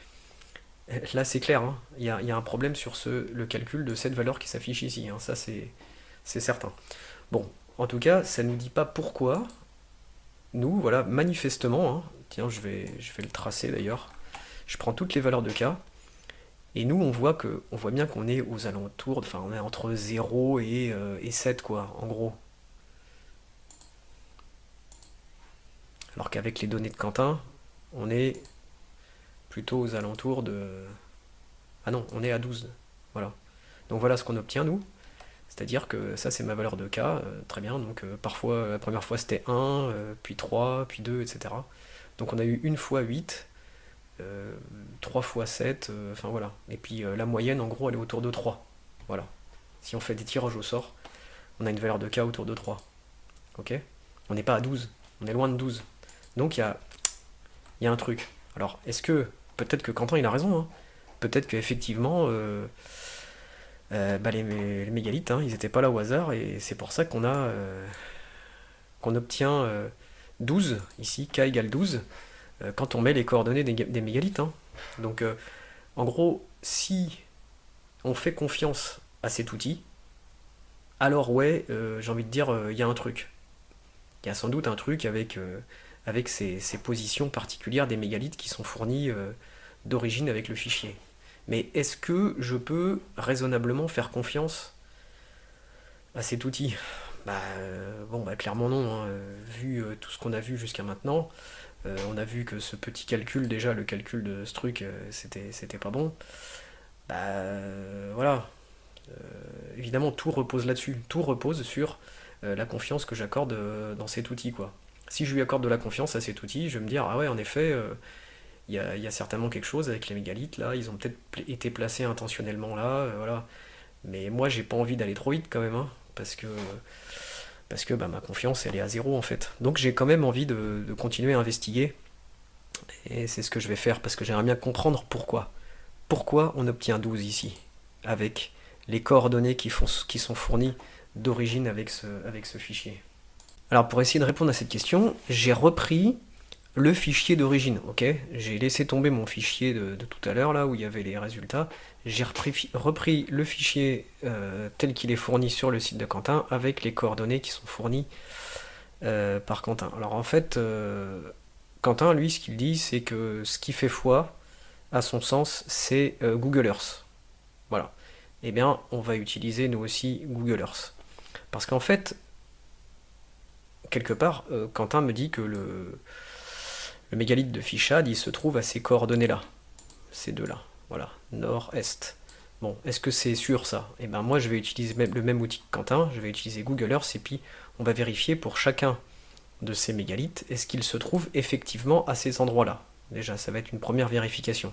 là c'est clair, hein, il y a un problème sur le calcul de cette valeur qui s'affiche ici, hein, ça c'est certain. Bon, en tout cas, ça ne nous dit pas pourquoi, nous, voilà, manifestement, hein, tiens, je vais le tracer d'ailleurs, je prends toutes les valeurs de k, et nous on voit bien qu'on est aux alentours, enfin on est entre 0 et 7 quoi, en gros. Alors qu'avec les données de Quentin, on est plutôt aux alentours de... Ah non, on est à 12, voilà. Donc voilà ce qu'on obtient nous. C'est-à-dire que ça c'est ma valeur de k, très bien, donc parfois la première fois c'était 1, puis 3, puis 2, etc. Donc on a eu 1 fois 8, 3 fois 7, enfin voilà. Et puis la moyenne en gros elle est autour de 3. Voilà. Si on fait des tirages au sort, on a une valeur de k autour de 3. Ok. On n'est pas à 12, on est loin de 12. Donc il y a un truc. Alors est-ce que, peut-être que Quentin il a raison, hein. Peut-être qu'effectivement les mégalithes, hein, ils n'étaient pas là au hasard, et c'est pour ça qu'on obtient 12, ici, k égale 12, quand on met les coordonnées des mégalithes. Hein. Donc, en gros, si on fait confiance à cet outil, alors ouais, j'ai envie de dire, il y a un truc. Il y a sans doute un truc avec ces positions particulières des mégalithes qui sont fournies d'origine avec le fichier. Mais est-ce que je peux raisonnablement faire confiance à cet outil? Clairement non, hein. Vu tout ce qu'on a vu jusqu'à maintenant, on a vu que ce petit calcul, déjà le calcul de ce truc, c'était pas bon. Voilà. Évidemment, tout repose là-dessus. Tout repose sur la confiance que j'accorde dans cet outil, quoi. Si je lui accorde de la confiance à cet outil, je vais me dire, ah ouais, en effet, il y a certainement quelque chose avec les mégalithes, là, ils ont peut-être été placés intentionnellement là, voilà. Mais moi, j'ai pas envie d'aller trop vite quand même, hein, parce que ma confiance, elle est à zéro en fait. Donc j'ai quand même envie de continuer à investiguer, et c'est ce que je vais faire, parce que j'aimerais bien comprendre pourquoi. Pourquoi on obtient 12 ici, avec les coordonnées qui sont fournies d'origine avec ce fichier. Alors pour essayer de répondre à cette question, j'ai repris le fichier d'origine, ok. J'ai laissé tomber mon fichier de tout à l'heure, là, où il y avait les résultats. J'ai repris le fichier tel qu'il est fourni sur le site de Quentin, avec les coordonnées qui sont fournies par Quentin. Alors en fait, Quentin, lui, ce qu'il dit, c'est que ce qui fait foi, à son sens, c'est Google Earth. Voilà. Eh bien, on va utiliser, nous aussi, Google Earth. Parce qu'en fait, quelque part, Quentin me dit que le mégalithe de Fichad, il se trouve à ces coordonnées-là. Ces deux-là. Voilà. Nord-Est. Bon, est-ce que c'est sûr ça? Eh bien moi je vais utiliser le même outil que Quentin, je vais utiliser Google Earth, et puis on va vérifier pour chacun de ces mégalithes, est-ce qu'il se trouve effectivement à ces endroits-là. Déjà, ça va être une première vérification.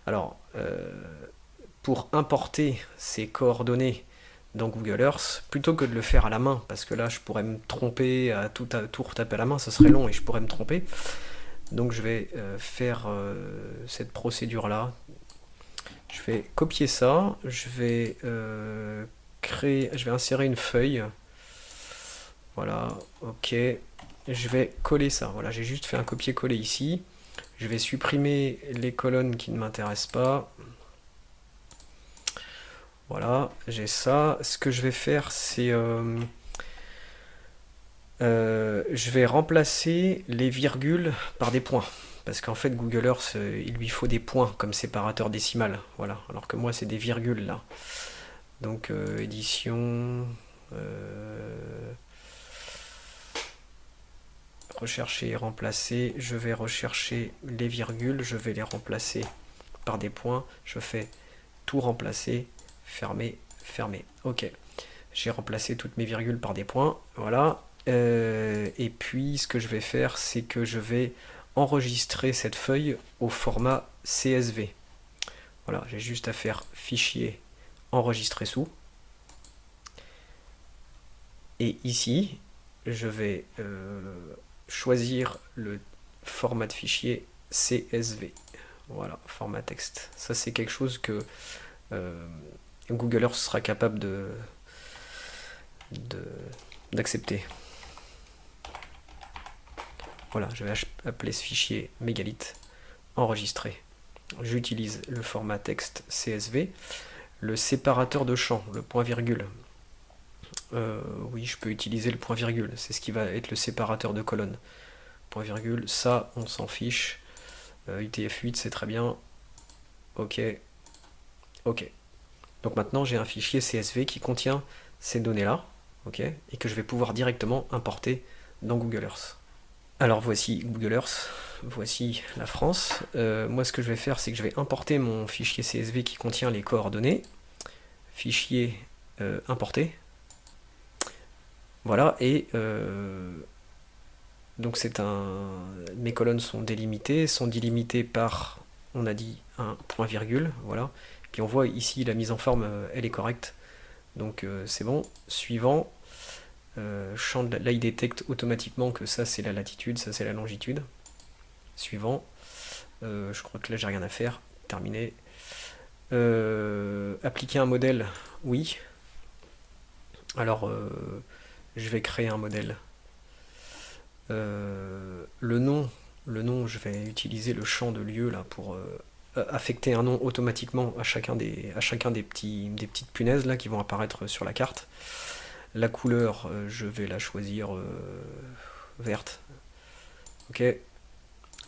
Alors, pour importer ces coordonnées dans Google Earth, plutôt que de le faire à la main, parce que là je pourrais me tromper à tout retaper à la main, ça serait long et je pourrais me tromper. Donc je vais faire cette procédure-là. Je vais copier ça, je vais insérer une feuille. Voilà, ok. Je vais coller ça. Voilà, j'ai juste fait un copier-coller ici. Je vais supprimer les colonnes qui ne m'intéressent pas. Voilà, j'ai ça. Ce que je vais faire, c'est je vais remplacer les virgules par des points. Parce qu'en fait, Google Earth, il lui faut des points comme séparateur décimal. Voilà. Alors que moi, c'est des virgules là. Donc, édition. Rechercher, remplacer. Je vais rechercher les virgules. Je vais les remplacer par des points. Je fais tout remplacer. Fermer, fermer. Ok. J'ai remplacé toutes mes virgules par des points. Voilà. Et puis ce que je vais faire, c'est que je vais enregistrer cette feuille au format CSV. Voilà, j'ai juste à faire fichier enregistrer sous. Et ici, je vais choisir le format de fichier CSV. Voilà, format texte. Ça, c'est quelque chose que Google Earth sera capable d'accepter. Voilà, je vais appeler ce fichier mégalithe enregistré. J'utilise le format texte CSV, le séparateur de champ, le point virgule. Oui, je peux utiliser le point virgule, c'est ce qui va être le séparateur de colonne. Point virgule, ça on s'en fiche. UTF-8 c'est très bien. Ok. Ok. Donc maintenant j'ai un fichier CSV qui contient ces données-là, ok, et que je vais pouvoir directement importer dans Google Earth. Alors voici Google Earth, voici la France. Moi ce que je vais faire, c'est que je vais importer mon fichier CSV qui contient les coordonnées. fichier importé. Voilà, et donc mes colonnes sont délimitées par, on a dit, un point virgule, voilà. Puis on voit ici la mise en forme, elle est correcte. Donc c'est bon. Suivant, là il détecte automatiquement que ça c'est la latitude, ça c'est la longitude. Suivant, je crois que là j'ai rien à faire. Terminé. Appliquer un modèle, oui. Alors je vais créer un modèle. Le nom, je vais utiliser le champ de lieu là pour affecter un nom automatiquement à chacun des petites punaises là qui vont apparaître sur la carte. La couleur, je vais la choisir verte. Ok.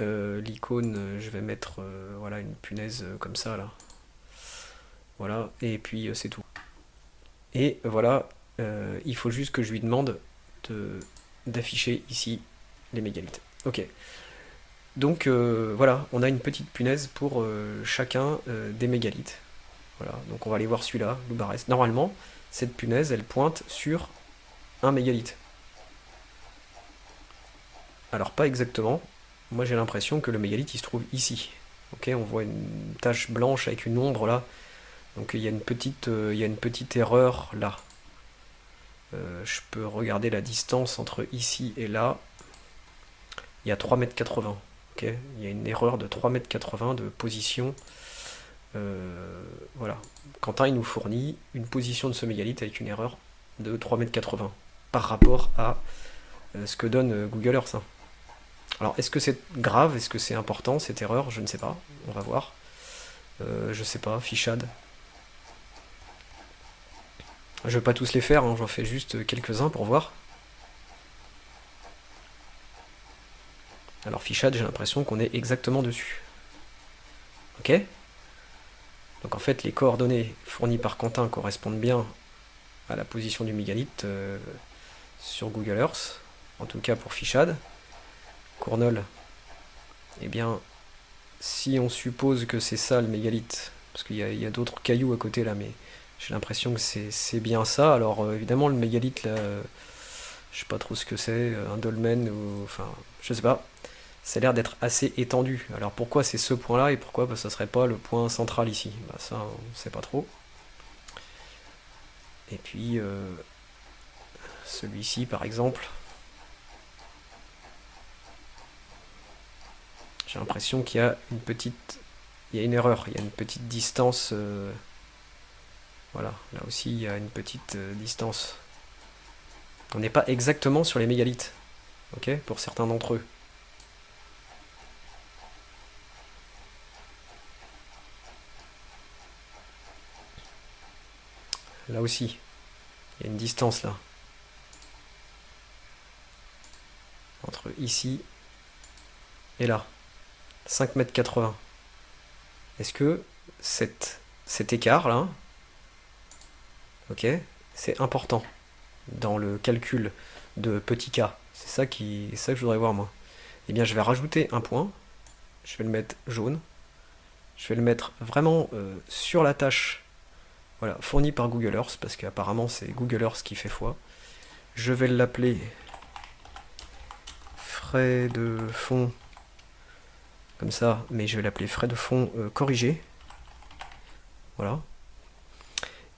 L'icône, je vais mettre voilà une punaise comme ça là. Voilà. Et puis c'est tout. Et voilà. Il faut juste que je lui demande d'afficher ici les mégalithes. Ok. Donc voilà, on a une petite punaise pour chacun des mégalithes. Voilà, donc on va aller voir celui-là, Loubarès. Normalement, cette punaise, elle pointe sur un mégalithe. Alors pas exactement. Moi j'ai l'impression que le mégalithe il se trouve ici. Ok, on voit une tache blanche avec une ombre là. Donc il y a une petite erreur là. Je peux regarder la distance entre ici et là. Il y a 3,80 m. Okay, il y a une erreur de 3,80 m de position. Voilà. Quentin il nous fournit une position de ce mégalithe avec une erreur de 3,80 m par rapport à ce que donne Google Earth. Alors est-ce que c'est grave, est-ce que c'est important cette erreur? Je ne sais pas, on va voir. Je sais pas, Fichad. Je vais pas tous les faire, hein, j'en fais juste quelques-uns pour voir. Alors Fichad, j'ai l'impression qu'on est exactement dessus. Ok. Donc en fait, les coordonnées fournies par Quentin correspondent bien à la position du mégalithe sur Google Earth, en tout cas pour Fichad. Cournol, eh bien, si on suppose que c'est ça le mégalithe, parce qu'il y a d'autres cailloux à côté là, mais j'ai l'impression que c'est bien ça. Alors évidemment, le mégalithe, là, je sais pas trop ce que c'est, un dolmen, ou enfin, je sais pas. Ça a l'air d'être assez étendu. Alors pourquoi c'est ce point-là et pourquoi ça serait pas le point central ici? Bah ça, on sait pas trop. Et puis celui-ci par exemple. J'ai l'impression qu'il y a une erreur, il y a une petite distance. Voilà, là aussi il y a une petite distance. On n'est pas exactement sur les mégalithes, ok, pour certains d'entre eux. Là aussi, il y a une distance là. Entre ici et là. 5,80 m. Est-ce que cet écart là, ok, c'est important dans le calcul de petit k? C'est ça que je voudrais voir moi. Eh bien je vais rajouter un point, je vais le mettre jaune, je vais le mettre vraiment sur la tâche, voilà, fournie par Google Earth, parce qu'apparemment c'est Google Earth qui fait foi. Je vais l'appeler frais de fond, comme ça, mais je vais l'appeler frais de fond corrigé. Voilà.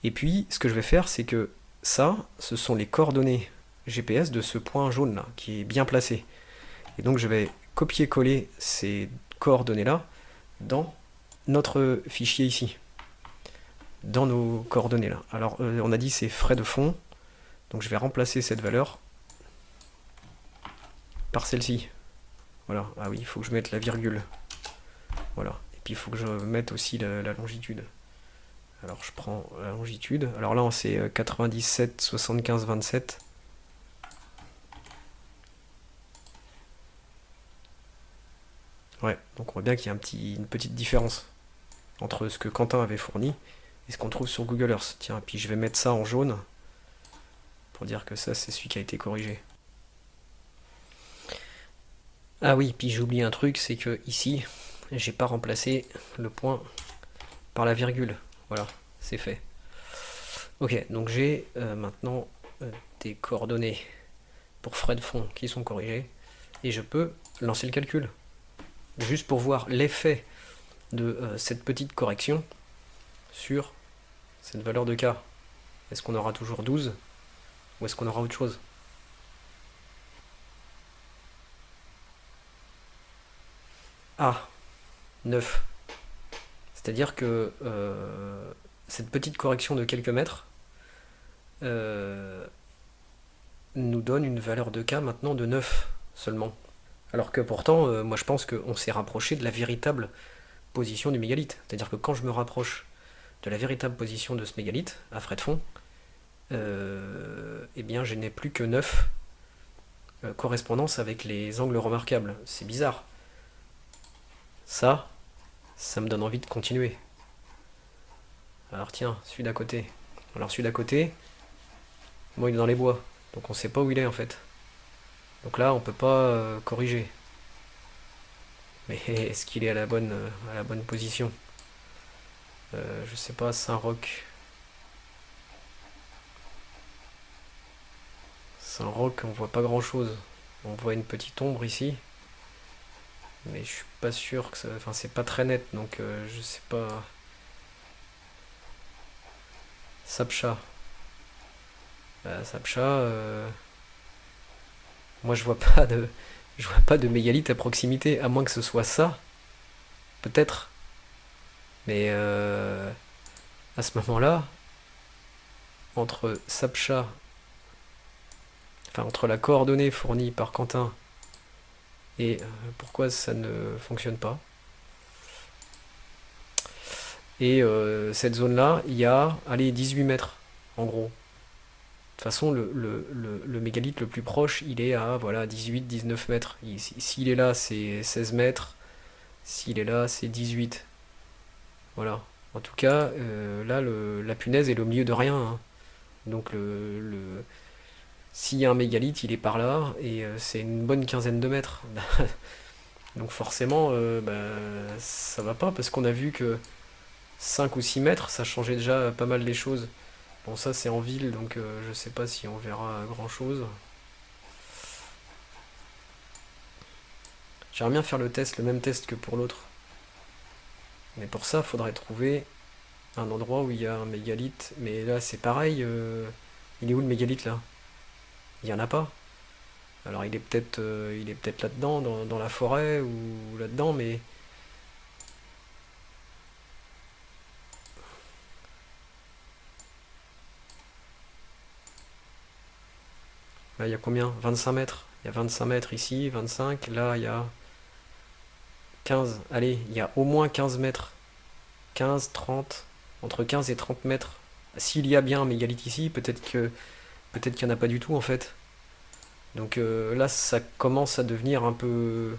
Et puis, ce que je vais faire, c'est que ça, ce sont les coordonnées GPS de ce point jaune là, qui est bien placé. Et donc, je vais copier-coller ces coordonnées-là dans notre fichier ici. Dans nos coordonnées là. Alors, on a dit c'est frais de fond. Donc, je vais remplacer cette valeur par celle-ci. Voilà. Ah oui, il faut que je mette la virgule. Voilà. Et puis, il faut que je mette aussi la longitude. Alors je prends la longitude. Alors là c'est 97, 75, 27. Ouais, donc on voit bien qu'il y a une petite différence entre ce que Quentin avait fourni et ce qu'on trouve sur Google Earth. Tiens, puis je vais mettre ça en jaune pour dire que ça c'est celui qui a été corrigé. Ah oui, puis j'ai oublié un truc, c'est que ici, j'ai pas remplacé le point par la virgule. Voilà, c'est fait. Ok, donc j'ai maintenant des coordonnées pour frais de fond qui sont corrigées, et je peux lancer le calcul, juste pour voir l'effet de cette petite correction sur cette valeur de K. Est-ce qu'on aura toujours 12 ou est-ce qu'on aura autre chose? Ah, 9. C'est-à-dire que cette petite correction de quelques mètres euh, nous donne une valeur de K maintenant de 9 seulement. Alors que pourtant, moi je pense qu'on s'est rapproché de la véritable position du mégalithe. C'est-à-dire que quand je me rapproche de la véritable position de ce mégalithe, à frais de fond, eh bien je n'ai plus que 9 correspondances avec les angles remarquables. C'est bizarre. Ça me donne envie de continuer. Alors tiens, celui d'à côté. Alors celui d'à côté, bon il est dans les bois, donc on sait pas où il est en fait. Donc là on peut pas corriger. Mais est-ce qu'il est à la bonne position? Je sais pas, Saint-Roch. Saint-Roch, on voit pas grand chose. On voit une petite ombre ici. Mais je suis pas sûr que ça. Enfin, c'est pas très net, donc je sais pas. Sapcha. Sapcha, moi je vois pas de. Je vois pas de mégalithe à proximité, à moins que ce soit ça. Peut-être. Mais à ce moment-là, entre Sapcha, enfin entre la coordonnée fournie par Quentin et pourquoi ça ne fonctionne pas. Et cette zone-là, il y a, allez, 18 mètres, en gros. De toute façon, le mégalithe le plus proche, il est à voilà, 18-19 mètres. S'il est là, c'est 16 mètres. S'il est là, c'est 18. Voilà. En tout cas, là, la punaise est au milieu de rien, hein. Donc, s'il y a un mégalithe, il est par là, et c'est une bonne quinzaine de mètres. Donc, forcément, ça va pas, parce qu'on a vu que 5 ou 6 mètres, ça changeait déjà pas mal les choses. Bon, ça c'est en ville, donc je sais pas si on verra grand chose. J'aimerais bien faire le même test que pour l'autre. Mais pour ça, faudrait trouver un endroit où il y a un mégalithe. Mais là, c'est pareil. Il est où le mégalithe là? Il y en a pas. Alors il est peut-être là-dedans, dans la forêt ou là-dedans, mais là il y a combien? 25 mètres. Il y a 25 mètres ici, 25. Là il y a 15. Allez, il y a au moins 15 mètres. 15, 30, entre 15 et 30 mètres. S'il y a bien un mégalithe ici, peut-être qu'il n'y en a pas du tout en fait. Donc là, ça commence à devenir un peu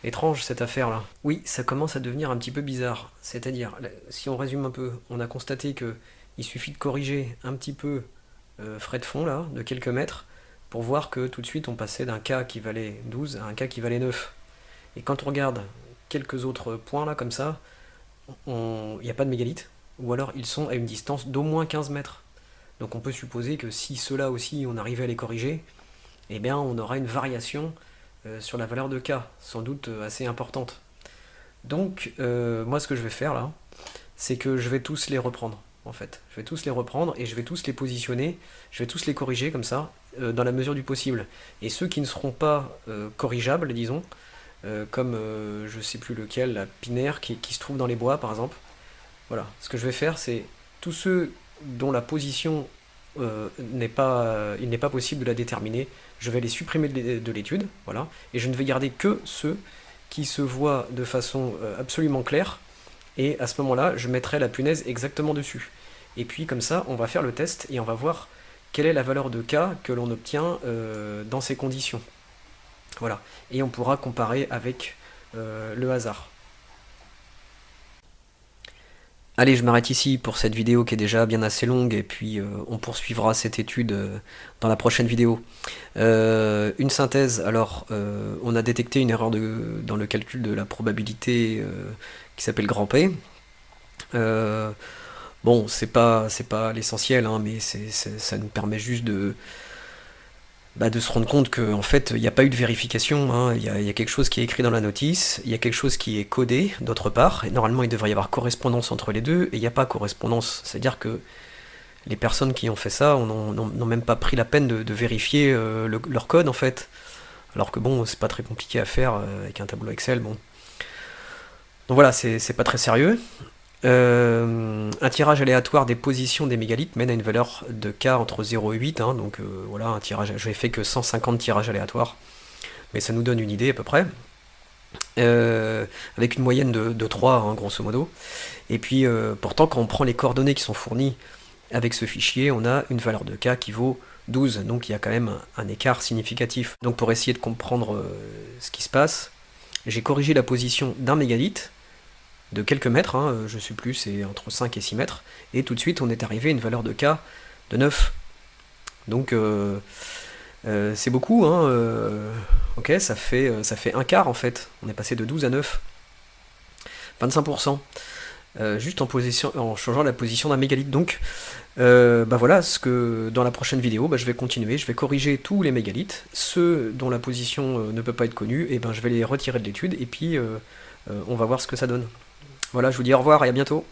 étrange cette affaire-là. Oui, ça commence à devenir un petit peu bizarre. C'est-à-dire, si on résume un peu, on a constaté que il suffit de corriger un petit peu frais de fond là, de quelques mètres, pour voir que tout de suite on passait d'un K qui valait 12 à un K qui valait 9. Et quand on regarde quelques autres points là comme ça, il n'y a pas de mégalithes, ou alors ils sont à une distance d'au moins 15 mètres. Donc on peut supposer que si ceux-là aussi on arrivait à les corriger, eh bien on aura une variation sur la valeur de K, sans doute assez importante. Donc moi ce que je vais faire là, c'est que je vais tous les reprendre en fait. Je vais tous les reprendre et je vais tous les positionner, je vais tous les corriger comme ça, dans la mesure du possible. Et ceux qui ne seront pas corrigeables, disons, comme je sais plus lequel, la pinaire qui se trouve dans les bois par exemple. Voilà, ce que je vais faire, c'est tous ceux dont la position il n'est pas possible de la déterminer, je vais les supprimer de l'étude, voilà, et je ne vais garder que ceux qui se voient de façon absolument claire, et à ce moment-là, je mettrai la punaise exactement dessus. Et puis comme ça, on va faire le test et on va voir quelle est la valeur de K que l'on obtient dans ces conditions. Voilà. Et on pourra comparer avec le hasard. Allez, je m'arrête ici pour cette vidéo qui est déjà bien assez longue et puis on poursuivra cette étude dans la prochaine vidéo. Une synthèse, alors on a détecté une erreur dans le calcul de la probabilité qui s'appelle grand P. Bon, c'est pas l'essentiel, hein, mais ça nous permet juste de se rendre compte qu'en fait, il n'y a pas eu de vérification, hein. Il y a quelque chose qui est écrit dans la notice, il y a quelque chose qui est codé d'autre part, et normalement il devrait y avoir correspondance entre les deux, et il n'y a pas correspondance. C'est-à-dire que les personnes qui ont fait ça n'ont même pas pris la peine de vérifier leur code en fait. Alors que bon, c'est pas très compliqué à faire avec un tableau Excel, bon. Donc voilà, c'est pas très sérieux. Un tirage aléatoire des positions des mégalithes mène à une valeur de K entre 0 et 8, hein, donc voilà, un tirage, je n'ai fait que 150 tirages aléatoires, mais ça nous donne une idée à peu près, euh, avec une moyenne de 3, hein, grosso modo. Et puis pourtant, quand on prend les coordonnées qui sont fournies avec ce fichier, on a une valeur de K qui vaut 12, donc il y a quand même un écart significatif. Donc pour essayer de comprendre ce qui se passe, j'ai corrigé la position d'un mégalithe, de quelques mètres, hein, je sais plus, c'est entre 5 et 6 mètres, et tout de suite on est arrivé à une valeur de K de 9. Donc c'est beaucoup, hein, ok, ça fait un quart en fait, on est passé de 12 à 9, 25%, juste en changeant la position d'un mégalithe. Donc bah voilà, ce que dans la prochaine vidéo, bah, je vais continuer, je vais corriger tous les mégalithes, ceux dont la position ne peut pas être connue, et ben je vais les retirer de l'étude, et puis on va voir ce que ça donne. Voilà, je vous dis au revoir et à bientôt.